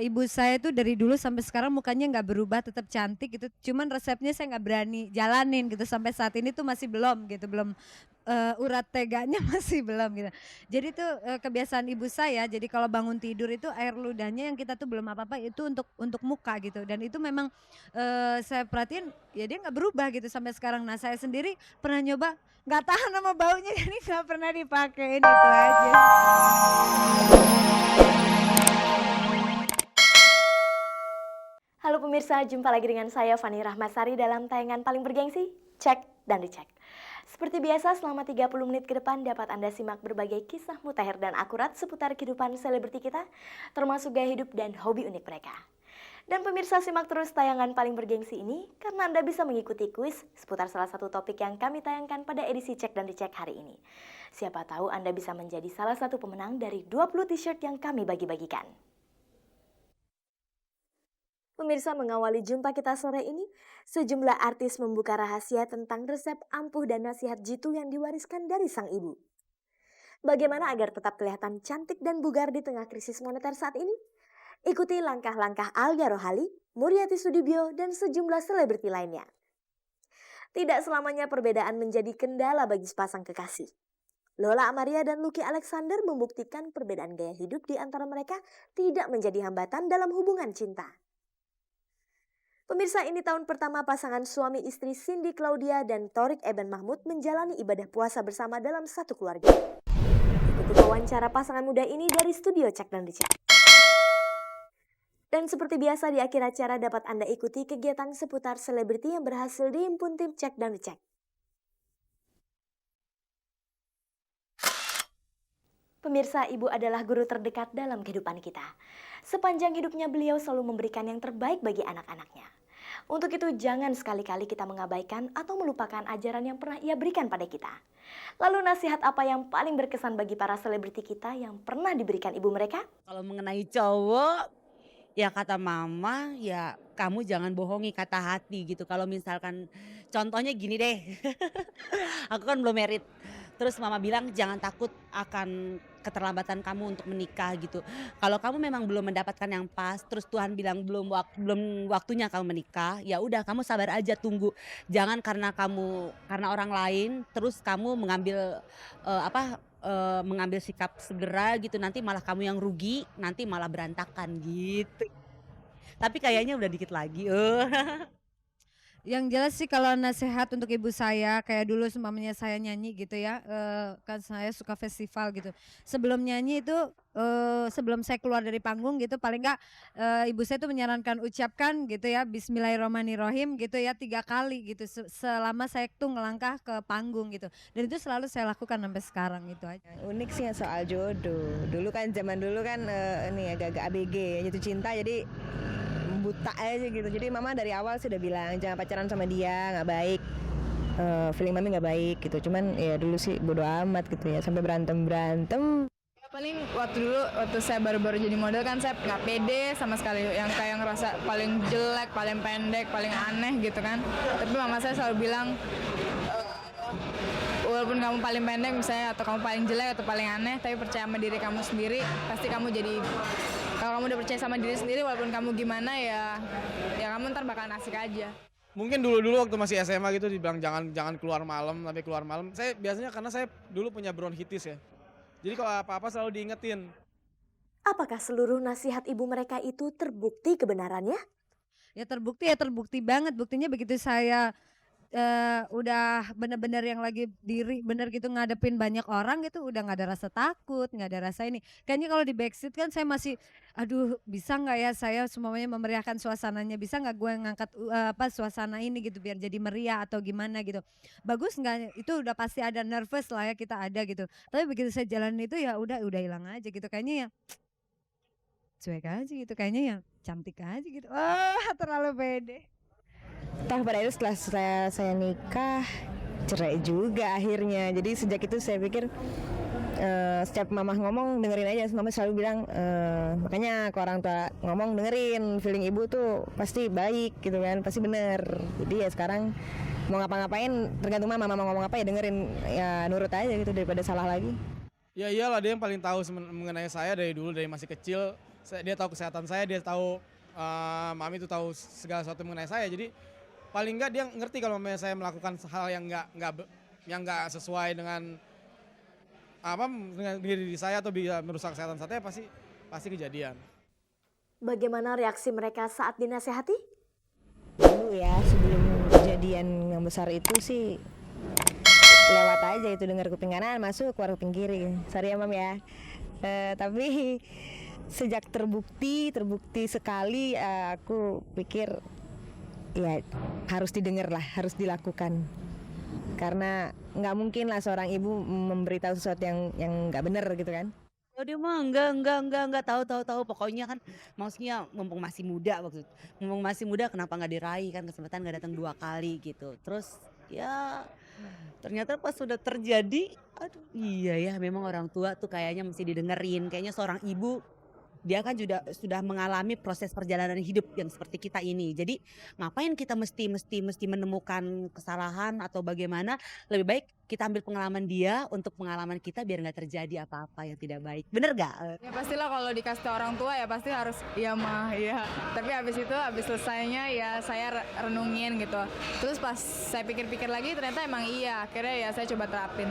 ibu saya tuh dari dulu sampai sekarang mukanya nggak berubah, tetap cantik gitu, cuman resepnya saya nggak berani jalanin gitu, sampai saat ini tuh masih belum gitu, belum, urat teganya masih belum gitu. Jadi tuh, kebiasaan ibu saya, jadi kalau bangun tidur itu air ludahnya yang kita tuh belum apa-apa itu untuk muka gitu, dan itu memang, saya perhatiin ya dia nggak berubah gitu sampai sekarang. Nah saya sendiri pernah nyoba, nggak tahan sama baunya jadi nggak pernah dipakein, itu aja. Halo pemirsa, jumpa lagi dengan saya Fani Rahmasari dalam tayangan paling bergengsi, Cek dan Dicek. Seperti biasa, selama 30 menit ke depan dapat Anda simak berbagai kisah mutakhir dan akurat seputar kehidupan selebriti kita, termasuk gaya hidup dan hobi unik mereka. Dan pemirsa, simak terus tayangan paling bergengsi ini karena Anda bisa mengikuti kuis seputar salah satu topik yang kami tayangkan pada edisi Cek dan Dicek hari ini. Siapa tahu Anda bisa menjadi salah satu pemenang dari 20 t-shirt yang kami bagi-bagikan. Pemirsa, mengawali jumpa kita sore ini, sejumlah artis membuka rahasia tentang resep ampuh dan nasihat jitu yang diwariskan dari sang ibu. Bagaimana agar tetap kelihatan cantik dan bugar di tengah krisis moneter saat ini? Ikuti langkah-langkah Alga Rohali, Muriati Sudibyo, dan sejumlah selebriti lainnya. Tidak selamanya perbedaan menjadi kendala bagi sepasang kekasih. Lola Amaria dan Lucky Alexander membuktikan perbedaan gaya hidup di antara mereka tidak menjadi hambatan dalam hubungan cinta. Pemirsa, ini tahun pertama pasangan suami istri Cindy Claudia dan Thorik Eben Mahmud menjalani ibadah puasa bersama dalam satu keluarga. Ikuti wawancara pasangan muda ini dari studio Cek dan Dicek. Dan seperti biasa di akhir acara dapat Anda ikuti kegiatan seputar selebriti yang berhasil dihimpun tim Cek dan Dicek. Pemirsa, ibu adalah guru terdekat dalam kehidupan kita. Sepanjang hidupnya beliau selalu memberikan yang terbaik bagi anak-anaknya. Untuk itu jangan sekali-kali kita mengabaikan atau melupakan ajaran yang pernah ia berikan pada kita. Lalu nasihat apa yang paling berkesan bagi para selebriti kita yang pernah diberikan ibu mereka? Kalau mengenai cowok, ya kata mama, ya kamu jangan bohongi kata hati gitu. Kalau misalkan contohnya gini deh, aku kan belum married. Terus mama bilang jangan takut akan keterlambatan kamu untuk menikah gitu. Kalau kamu memang belum mendapatkan yang pas, terus Tuhan bilang belum waktunya kamu menikah, ya udah kamu sabar aja tunggu. Jangan karena orang lain, terus kamu mengambil sikap segera gitu, nanti malah kamu yang rugi, nanti malah berantakan gitu. Tapi kayaknya udah dikit lagi. Yang jelas sih kalau nasehat untuk ibu saya, kayak dulu seumpamanya saya nyanyi gitu ya, kan saya suka festival gitu. Sebelum nyanyi itu, sebelum saya keluar dari panggung gitu paling enggak, ibu saya tuh menyarankan ucapkan gitu ya, bismillahirrahmanirrahim gitu ya 3 kali gitu selama saya tuh ngelangkah ke panggung gitu. Dan itu selalu saya lakukan sampai sekarang, itu aja. Unik sih yang soal jodoh. Dulu kan zaman dulu kan ini agak-agak ABG jatuh cinta jadi buta aja gitu. Jadi mama dari awal sudah bilang jangan pacaran sama dia, nggak baik. Feeling mami nggak baik gitu. Cuman ya dulu sih bodo amat gitu ya sampai berantem. Paling waktu saya baru-baru jadi model kan saya nggak pede sama sekali, yang kayak ngerasa paling jelek, paling pendek, paling aneh gitu kan. Tapi mama saya selalu bilang walaupun kamu paling pendek misalnya atau kamu paling jelek atau paling aneh, tapi percaya sama diri kamu sendiri, pasti kamu jadi, kalau kamu udah percaya sama diri sendiri walaupun kamu gimana ya kamu ntar bakalan asik aja. Mungkin dulu waktu masih SMA gitu dibilang jangan keluar malam, tapi keluar malam. Saya biasanya karena saya dulu punya bronkitis ya. Jadi kalau apa-apa selalu diingetin. Apakah seluruh nasihat ibu mereka itu terbukti kebenarannya? Ya terbukti banget, buktinya begitu saya, udah bener-bener yang lagi diri bener gitu ngadepin banyak orang gitu, udah nggak ada rasa takut, nggak ada rasa ini. Kayaknya kalau di backstage kan saya masih, aduh bisa nggak ya saya semuanya memeriahkan suasananya, bisa nggak gue ngangkat, suasana ini gitu biar jadi meriah atau gimana gitu. Bagus nggak, itu udah pasti ada nervous lah ya kita ada gitu. Tapi begitu saya jalan itu ya udah hilang aja gitu, kayaknya ya cuek aja gitu, kayaknya ya cantik aja gitu. Wah terlalu pede. Pada akhirnya setelah saya nikah cerai juga akhirnya. Jadi sejak itu saya pikir setiap mama ngomong dengerin aja. Mama selalu bilang makanya kalau orang tua ngomong dengerin, feeling ibu tuh pasti baik gitu kan, pasti bener. Jadi ya sekarang mau ngapa-ngapain tergantung mama ngomong apa ya dengerin, ya nurut aja gitu daripada salah lagi. Ya iyalah dia yang paling tahu mengenai saya dari dulu, dari masih kecil. dia tahu kesehatan saya, dia tahu mami itu tahu segala sesuatu mengenai saya. Jadi paling enggak dia ngerti kalau misalnya saya melakukan hal yang enggak sesuai dengan dengan diri saya atau bisa merusak kesehatan saya, pasti kejadian. Bagaimana reaksi mereka saat dinasehati? Dulu ya sebelum kejadian yang besar itu sih lewat aja itu, dengar kuping kanan masuk keluar kuping kiri. Sorry ya mam ya. Tapi sejak terbukti sekali, aku pikir ya harus didengar lah, harus dilakukan. Karena nggak mungkin lah seorang ibu memberitahu sesuatu yang nggak benar gitu kan. Oh dia mah enggak tahu. Pokoknya kan maksudnya mumpung masih muda kenapa nggak diraih, kan kesempatan nggak datang 2 kali gitu. Terus ya ternyata pas sudah terjadi, aduh iya ya memang orang tua tuh kayaknya mesti didengerin. Kayaknya seorang ibu dia kan sudah mengalami proses perjalanan hidup yang seperti kita ini. Jadi ngapain kita mesti menemukan kesalahan atau bagaimana? Lebih baik kita ambil pengalaman dia untuk pengalaman kita biar nggak terjadi apa-apa yang tidak baik. Bener gak? Ya pastilah kalau dikasih tahu orang tua ya pasti harus iya mah ya. Tapi habis selesainya ya saya renungin gitu. Terus pas saya pikir-pikir lagi ternyata emang iya. Akhirnya ya saya coba terapin.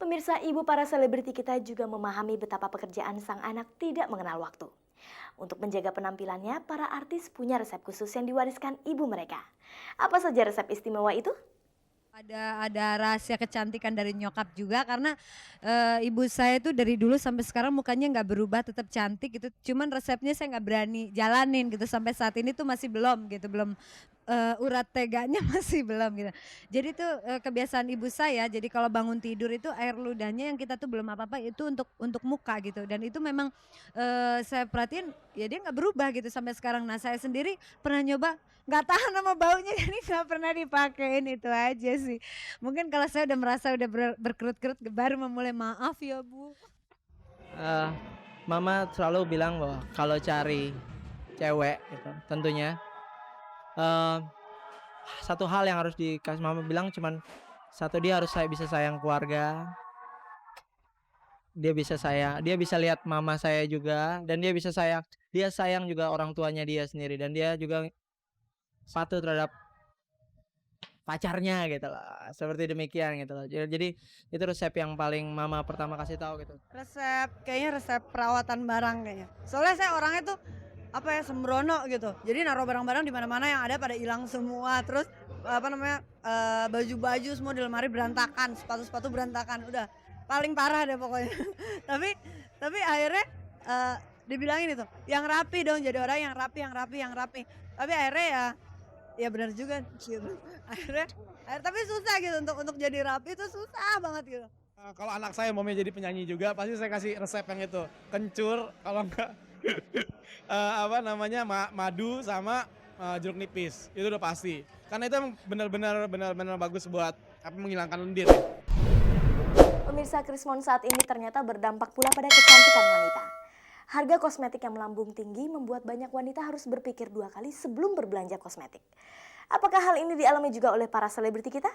Pemirsa, ibu para selebriti kita juga memahami betapa pekerjaan sang anak tidak mengenal waktu. Untuk menjaga penampilannya, para artis punya resep khusus yang diwariskan ibu mereka. Apa saja resep istimewa itu? Ada rahasia kecantikan dari nyokap juga, karena ibu saya itu dari dulu sampai sekarang mukanya nggak berubah, tetap cantik gitu. Cuman resepnya saya nggak berani jalanin gitu, sampai saat ini tuh masih belum gitu, belum urat teganya masih belum gitu. Jadi tuh kebiasaan ibu saya, jadi kalau bangun tidur itu air ludahnya yang kita tuh belum apa-apa itu untuk muka gitu, dan itu memang saya perhatiin ya dia nggak berubah gitu sampai sekarang. Nah saya sendiri pernah nyoba, nggak tahan sama baunya jadi nggak pernah dipakein, itu aja sih. Mungkin kalau saya udah merasa udah berkerut-kerut baru memulai, maaf ya Bu. Eh, Mama selalu bilang bahwa kalau cari cewek gitu, tentunya satu hal yang harus dikasih mama bilang cuman satu, dia harus bisa sayang keluarga, dia bisa lihat mama saya juga, dan dia sayang juga orang tuanya dia sendiri, dan dia juga patuh terhadap pacarnya gitu loh, seperti demikian gitu loh. Jadi itu resep yang paling mama pertama kasih tahu gitu. Kayaknya resep perawatan barang kayaknya. Soalnya saya orangnya tuh sembrono gitu. Jadi naruh barang-barang di mana-mana yang ada pada hilang semua. Terus baju-baju semua di lemari berantakan, sepatu-sepatu berantakan. Udah paling parah deh pokoknya. tapi akhirnya dibilangin itu, yang rapi dong, jadi orang yang rapi. Tapi akhirnya ya benar juga gitu. Akhirnya tapi susah gitu untuk jadi rapi itu susah banget gitu. Kalau anak saya maunya jadi penyanyi juga, pasti saya kasih resep yang itu, kencur, kalau enggak madu sama jeruk nipis, itu udah pasti. Karena itu emang benar-benar bagus buat menghilangkan lendir. Pemirsa, Krismon saat ini ternyata berdampak pula pada kecantikan wanita. Harga kosmetik yang melambung tinggi membuat banyak wanita harus berpikir 2 kali sebelum berbelanja kosmetik. Apakah hal ini dialami juga oleh para selebriti kita?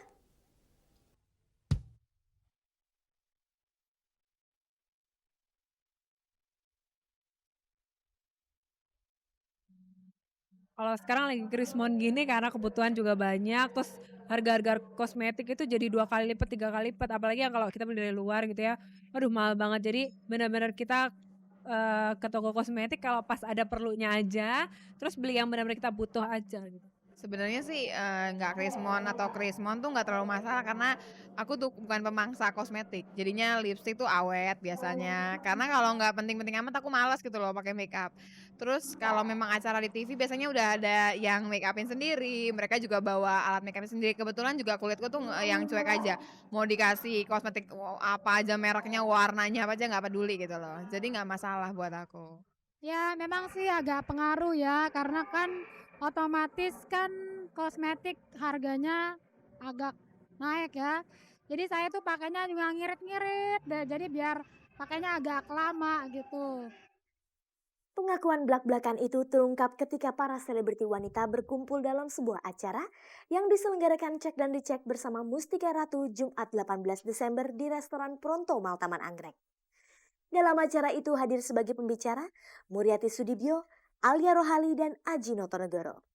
Kalau sekarang lagi krismon gini karena kebutuhan juga banyak, terus harga-harga kosmetik itu jadi 2 kali lipat, 3 kali lipat, apalagi yang kalau kita beli dari luar gitu ya. Aduh mahal banget, jadi benar-benar kita ke toko kosmetik kalau pas ada perlunya aja, terus beli yang benar-benar kita butuh aja gitu. Sebenarnya sih nggak krismon atau krismon tuh nggak terlalu masalah karena aku tuh bukan pemangsa kosmetik. Jadinya lipstick tuh awet biasanya. Karena kalau nggak penting-penting amat aku malas gitu loh pakai make up. Terus kalau memang acara di TV biasanya udah ada yang make upin sendiri. Mereka juga bawa alat make upin sendiri. Kebetulan juga kulitku tuh yang cuek aja. Mau dikasih kosmetik apa aja mereknya, warnanya apa aja nggak peduli gitu loh. Jadi nggak masalah buat aku. Ya memang sih agak pengaruh ya, karena kan otomatis kan kosmetik harganya agak naik ya. Jadi saya tuh pakainya juga ngirit-ngirit deh, jadi biar pakainya agak lama gitu. Pengakuan blak-blakan itu terungkap ketika para selebriti wanita berkumpul dalam sebuah acara yang diselenggarakan Cek dan Dicek bersama Mustika Ratu Jumat 18 Desember di restoran Pronto Mall Taman Anggrek. Dalam acara itu hadir sebagai pembicara Muriati Sudibyo, Alia Rohali, dan Aji Notonegoro.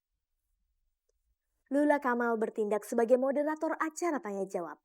Lula Kamal bertindak sebagai moderator acara tanya jawab.